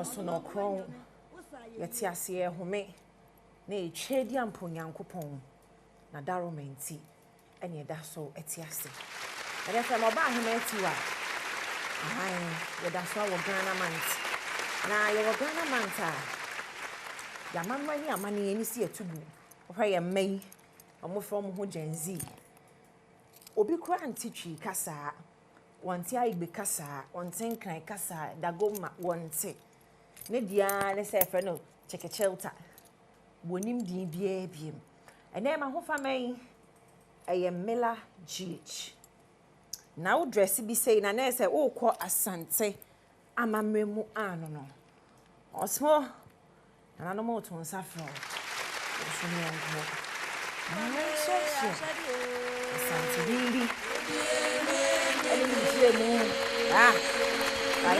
so no kron yeti ase home na etwedi ampo Nyankopɔn na daromenti ene da so eti ase ene fa no ba ahema eti wa ye da so wo Ghana manti na ye wo Ghana manta ya mamma ni amane ni si etugu ohwa ye mai omo from ho genzi obi kura antitwi kasa wonte aigbe kasa wonte nkran kasa dagoma wonte ne dia ne se fe no chekechelta wonim din bia biem ene ma ho fa man mela GH na wo dress bi sei na na se wo kɔ asante amamremu ano no osmo na no mo to nsa fro so ne ngo na so asante bindi ene ni tire mu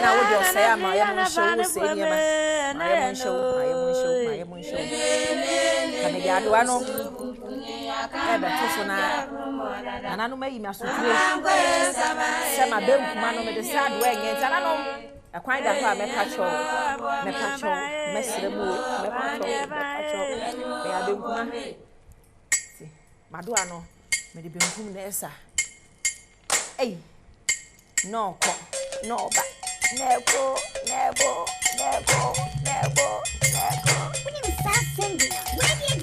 na wo do say ama ya mo show say ni ma ya mo show kana ya do ano ebe to so na nanu mayi ma so tire se ma be nkuma no me de sad we ngen ta nanu akwan da fa me pacho mesre mu me pacho e ya be nkuma si ma do ano me de be nkum na esa ei no ko no ba nebo when you start singing when you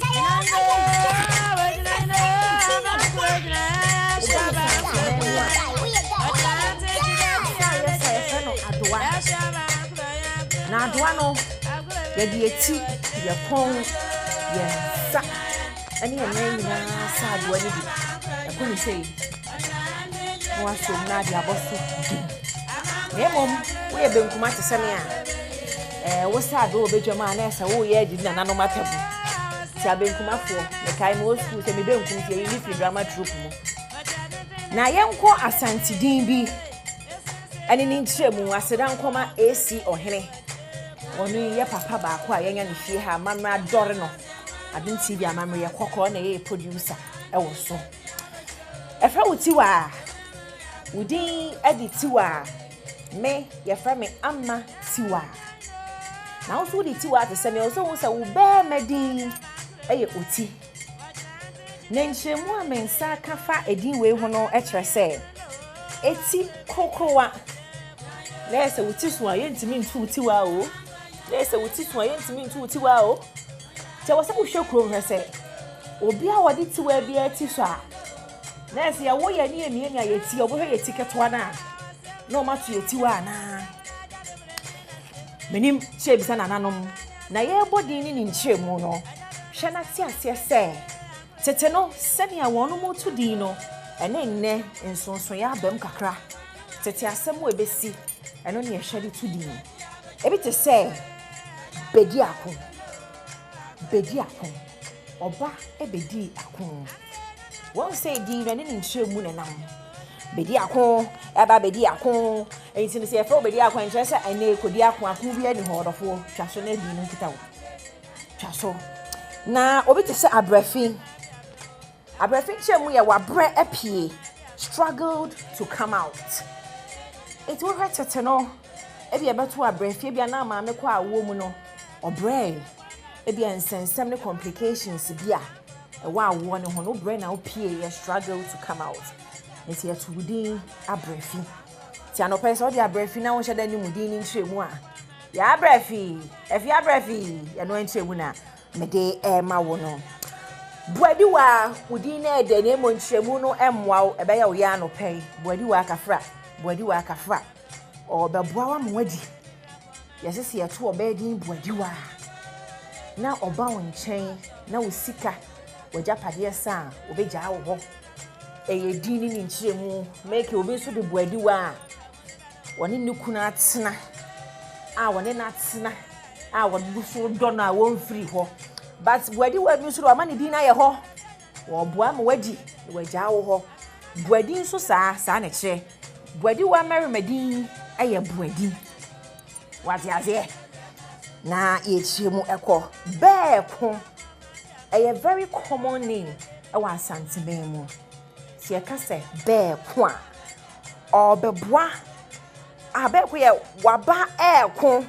na adwa no ye di eti ye pon ye sa ani ye nyina sa adwa ni bi e ko ni sei mo aso na di abosu ne mom wo ye benkuma te se me a wo sa do obedwama na esa wo ye di na nanom atabu ti abenkuma fo me kai mo school se me benkum ti ye ni drama troupe mo na ye nko asantidin bi ani ni ntremu asedan koma AC ohene onu ye papa ba ko a yenya ne fie ha mamra dore no adin TV amamre ye kokko na ye producer e wo so efa wuti wa udin edit wa me ye fra me amma tiwa na wo so di tiwa te se me so wo se wo be medin eye oti na nchemu a mensa kafa edin we ho no e kire se eti kokrowa lese wuti so a yentimi ntu tiwa o lese wuti so a yentimi ntu tiwa o te wo se wo hwekro hwe se obi a wodi tiwa bia ti so a lese ya wo ye ni emi ya yeti obo hwe yeti ketwa na no ma tu yeti wa na menim chebisa na nanom na ye bodi ni nchemu no hwe na ti ase se tete no sene a wonu mo tu din no ene nne nsonson ya abam kakra tete asem we besi eno ne hwede tu din ebi te se bedi akon oba ebedi akon won say din no ne nchemu ne nam bedi akon eba bedi akon enti ne se e fro bedi akon nche se ene kodi akon bi ani hodofo twaso na din no kita wo twaso na obi te se abrafin chemu ye wabre apie struggled to come out it will hurt no ebi e beto abrafie bia na ma me kwa awo mu no obre ebi ensensem ne complications bia e wa awo ne ho no bre na opie ye struggle to come out it ye to within abrafie ti anope so di abrafie na won hyeda ni mudin ni ntremu a ya abrafie ye no ntremu na me de ma wo no buadi wa udi na ede na mo ntremu no emwa ebe ya wo ya no pei buadi wa kafra o be boa wa mwadi yesese ye to oba din buadi wa na oba won chen na wo sika wajapade sa obeja wo ho eye din ni ntremu make obi so de buadi wa woni nikuna atena woni na atena woni buso do na won free ho but buadi wa bi so amani din na ye ho wo boa ma wadi waja wo ho buadi nso sa na kire buadi wa merimadi aye buadi wati azie na ye chiemu ekọ beeko a very common name ewa asantebe mu se ka se beeko a obeboa abeeko ye waba eko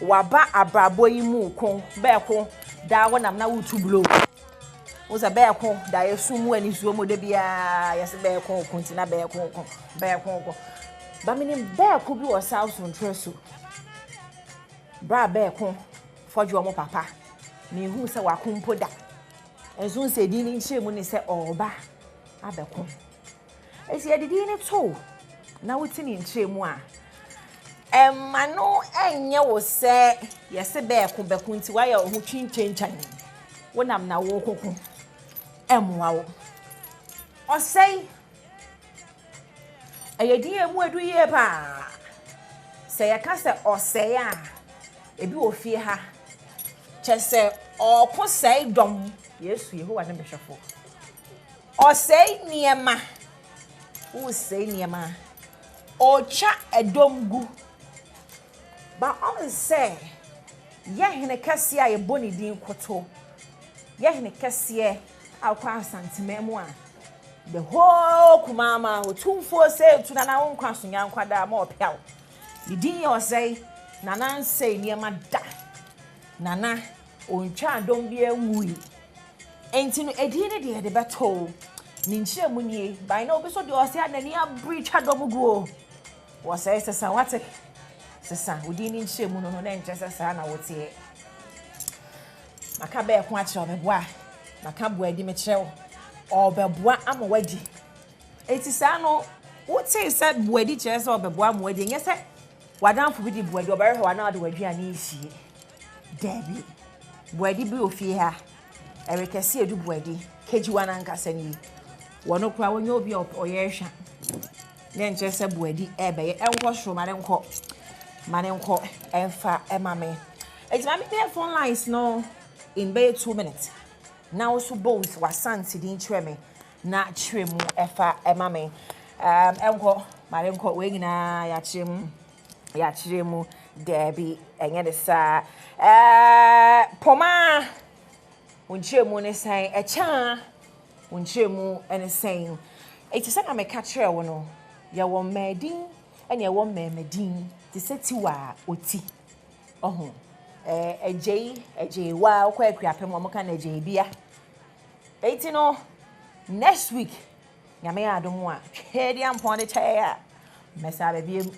waba abrabo yi mu ko be ko da wonam na wutu blow Oza be ko da yesu mu ani suo mo de bia yes be ko kontina be ko ba minim be ko bi o south ntreso bra be ko fojo mo papa me hu se wakompo da enso se di ni nche mu ni se oba abeko esi edidi ni to na wuti ni nche mu a mano enye wo se yese be ko nti wa ya ohu twinchenchen wonam na wo kokko emwa wo osei ayedi emu edu ye pa se ya ka se osei a ebi ofie ha chese okosei dom yesu yehowa ne behwefo osei niema wo sei niema ocha edomgu ba on say yehne kase a yeboni din koto yehne kase akwa santimemu a the whole kumama otumfo say tunana won kwaso nyankwa da ma opiaw the din ye osei nana say niema da nana ontwa adom bia nwui enti no edi ne de beto ni nchia munie by na obi so de osei anani abreach adom go wo say sesa wate sesa odi ni nchia mu no no na nche sesa na wotie maka be ko a kire obeboa maka boa di me kire obeboa ama wadi eti sa no wotie se boa di kire se obeboa ama wadi nye se wadanfo bi di boa di oberehwe wa na de waduane ihie Debbie boadi bi ofie ha erekese edu boadi kejiwa na nkasa ni wono kra wonye obi oyehwa ne nche se boadi ebe enko hro mane nko enfa emame ejima mi dey phone lines no in bay 2 minutes now so both wasanti din treme na tremu efa emame enko mane nko we nyina ya tremu Debbie enye de sa poma unchemu ne sai echa unchemu ene sai eti saka me ka kire wo no ya wo medin ene ya wo memedin ti seti wa oti ohun ejei wa kwa akuapem mo ka na ejei bia eti no next week nyame adom a hedi ampon de chaya mesa ba biem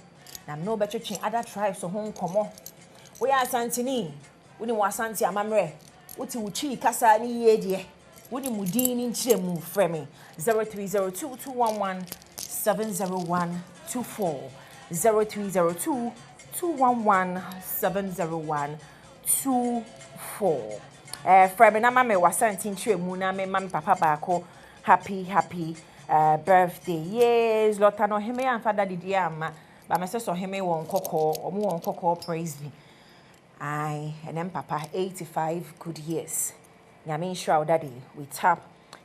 na no betwetwe other tribes ho nkomo we asantini woni mo asanti amamre wuti wuchi kasa ni yedie woni mudin ni nchiremu frame 030221170124 030221170124 frame na mama wasanti nchiremu na me mama papa baako happy birthday yes lotano heme amfada didi ama ba me so heme won kokko omo won kokko praise me and then papa 85 good years nyame sure daddy we tap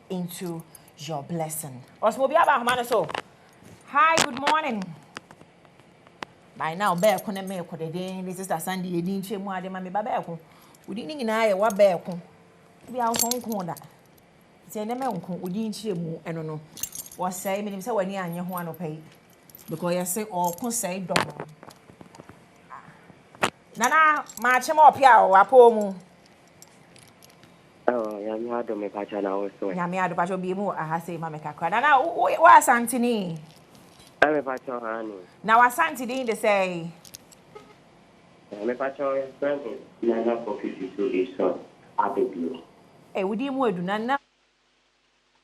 into your blessing osmobi aba homa so hi good morning by now be ko na me ko de this sister Sunday edin chemu ade ma me ba be ko udi ni nyina ye wa be ko bi a so nko da ti ne me nko udi chemu eno no wo say me nim say wani anye ho anopai because you say all ko say dom Nana, ma chemo pia o apomu. Oh, nyame Adom me pacha na wo so. Nyame Adom pacha bi mu ahase ma me kakra. Nana, wa asante ni. Me pacha hani. Na wa asante din de say. Me pacha friend na na Kofi to is son abebio. Wudi mu edu nana.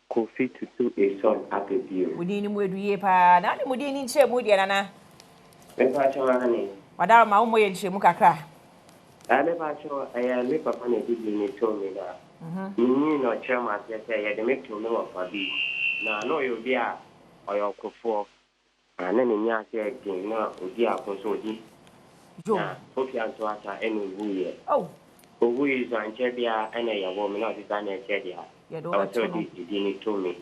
Kofi to is son abebio. Wudi ni mu edu ye pa. Na ni mu din ni nche mu de nana. Me pacha hani. Wada ma umo ye nche mu kakra. Me pacha me papa na di ni to me da. Ni no chama say ye de me to no of abi. Na no yo dia oyokofo. Ana ni nya say din na odi akoso odi. Na Kofi anto ata enu wuye. Oh. Owu is an chebia ene ya wo me na di sana chedia. Ye do to di ni to me.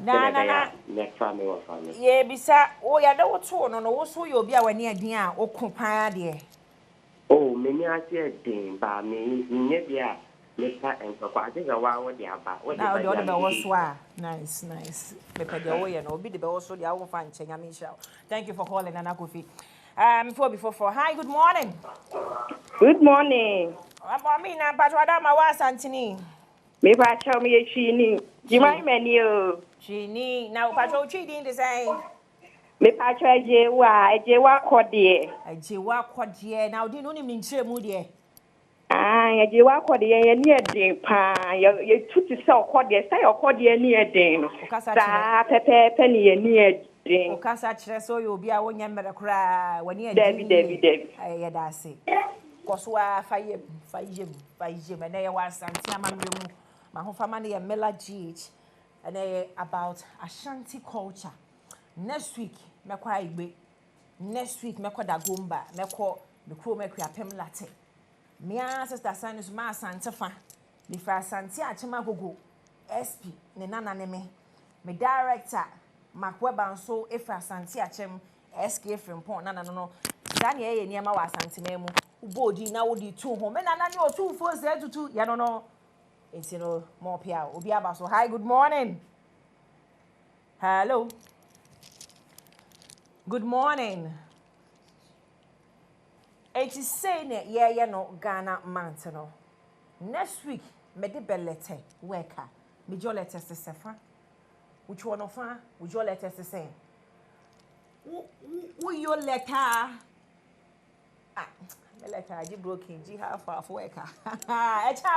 Na next family wa family. Ye bisa o ya da wo to no no wo so ye obi a wani adin a okun de. Oh, me ni ase din ba me nye bia me pa enko kwa je wa wo de aba. Wo de ba de wo so a. Nice. Me pa de wo ye no obi de wo so de a wo fa nche nyame sha. Thank you for calling Nana Kofi. Before hi, good morning. Good morning. Mami na patwada ma wa santini. Me ba chow me chini. Jimai meni o. Chini na patwo chidi ndi say. Me pa chow ejewa kodie. Ejewa kodie na odi no ni minchire mu de. Ejewa kodie ye ni edin pa. Ye tuti se okodie, say okodie ni edin no. Sa pepe ni ye ni edin. Okasa kire so yo bia wonya mere kra wani edin. Debi. Ye da se. Koswa fayem na ye wa santi amamre mu. Ma ho fama na ye Mela GH. And about Ashanti culture. Next week, mekwa igbe. Next week, mekwa dagomba. Mekwa apem latte. Mia sister Sanis ma Asante fa. Me fra Asante achema gogo. SP ne nana ne me. Me director Makweba nso efra Asante achem SK Frimpon nana no. Dani ye niema wa Asante memu. Ubodi na wodi tu ho. Me nana ni o tu fo se tutu ya no. It's more pia. Obiaba so hi, good morning. Hello. Good morning. It is saying yeah no Ghana month no. Next week me de belete worker. Me jo letters to sefa. Which one of her? Would your letters to say? Who your letter? Ah, the letter I broken. G half of worker.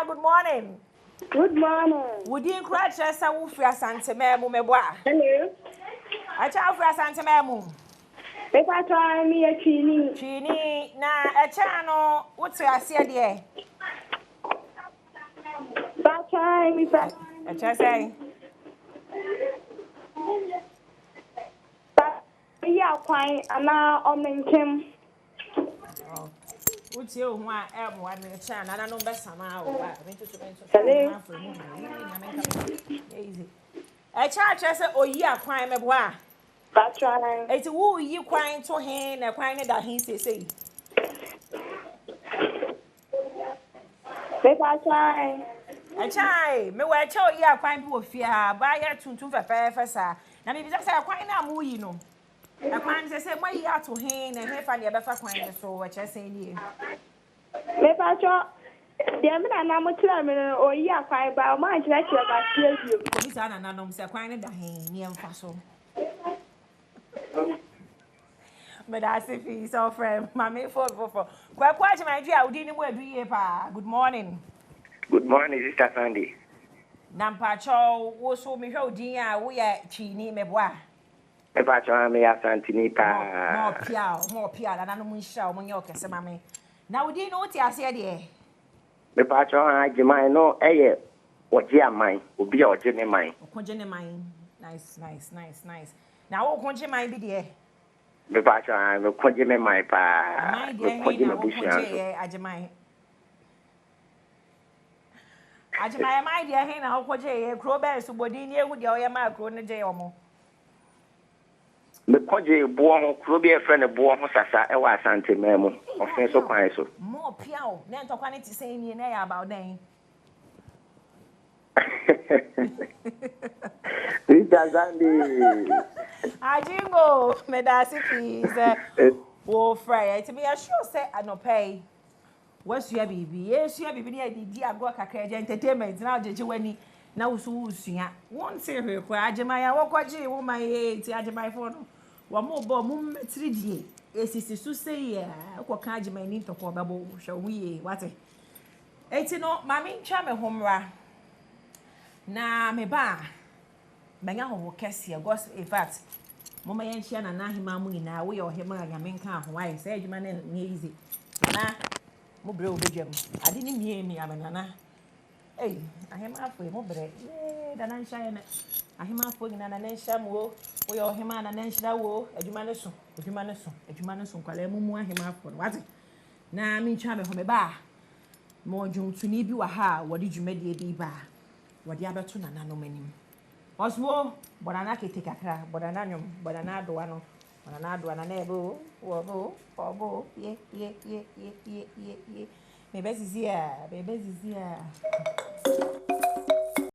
Good morning. Good morning. Would you crash as a wolf for Santa Memo Meboa? Hello. A child for Santa Memo. Me pa chow me chini. Chini, na a channel. What's your say, dear? Pa chow me pa. A child say. Pa ya kwai ana omenkem. What's your one? One channel. I don't know best somehow. Hello. Easy. A child says, oh, yeah, crime of what? Pa chow. It's who you crying to him, a crying that he say. Me pa chow. A child, me were told you are crying to fear, buy a tune for fair, sir. Now, maybe that's a crying now, you know. A crime says, why you are to him and have funny about crying, so what you're saying here. Me pa chow. Dia me na mo tira me o yi akwai ba o ma tira tira ba tira bio. This ana na no say kwan da hen ni emfa so. Me da se fi so friend mama for. Kwa ji my dia odi ni mo adu ye pa. Good morning. Good morning, Sister Sandy. Nampa cho wo so me hwe odi a wo ye chini me boa. Me pa cho me Asante ni pa. Mo pia na no mo nhira o mo nye okese mama. Na odi no ti ase de. Me pa cho ajimai no eye oje amai obi a oje ne mai. Okonje ne mai. Nice. Na wo konje mai bi de. Me pa cho me konje me mai pa. Me konje me bushia. Ajimai. Ajimai mai de he na wo konje ye kro be so bodi ni ehu de o ye ma kro ne je omo. Me konje bo ho kro bi e fre ne bo ho sasa e wa Asante memu. Ofen so kwan so. Mo piao, na ntokwa ne ti say ni na ya about den. Sister Sandy. Ajingo, me da si please. Wo fry, it be sure say anopay. What's your baby? Yes, your baby di agwa kakra entertainment na ojeje wani na wusu usua. Won say hwe kwa ajemaya wo kwaje wo mai ti ajemai fo no. Wa mo bo mo metri die. Esisi su say ya ko ka ajemai ni ntoko babo hwe wiye wate. Eti no mami ntwa me homra. Na me ba menya ho kese gos in fact mama yen hia na na hima mu nyina wo ye ohema nyame nka ho ai say adwuma na easy na mo bre obedwam ade ni mi abanana ei ahema afo mo bre da na nhia na ahema afo nyina na nhia mo wo ye ohema na nhia wo adwuma ne so kwala mu ahema afo wate na mi ntwa me ho me ba mo dwumtuni bi wa ha wo de dwumadie bi ba wadi abeto na nanom anim oswo bodana kete kakra bodana nyom bodana doa no bodana doa na ebo wo obo ye me bezizia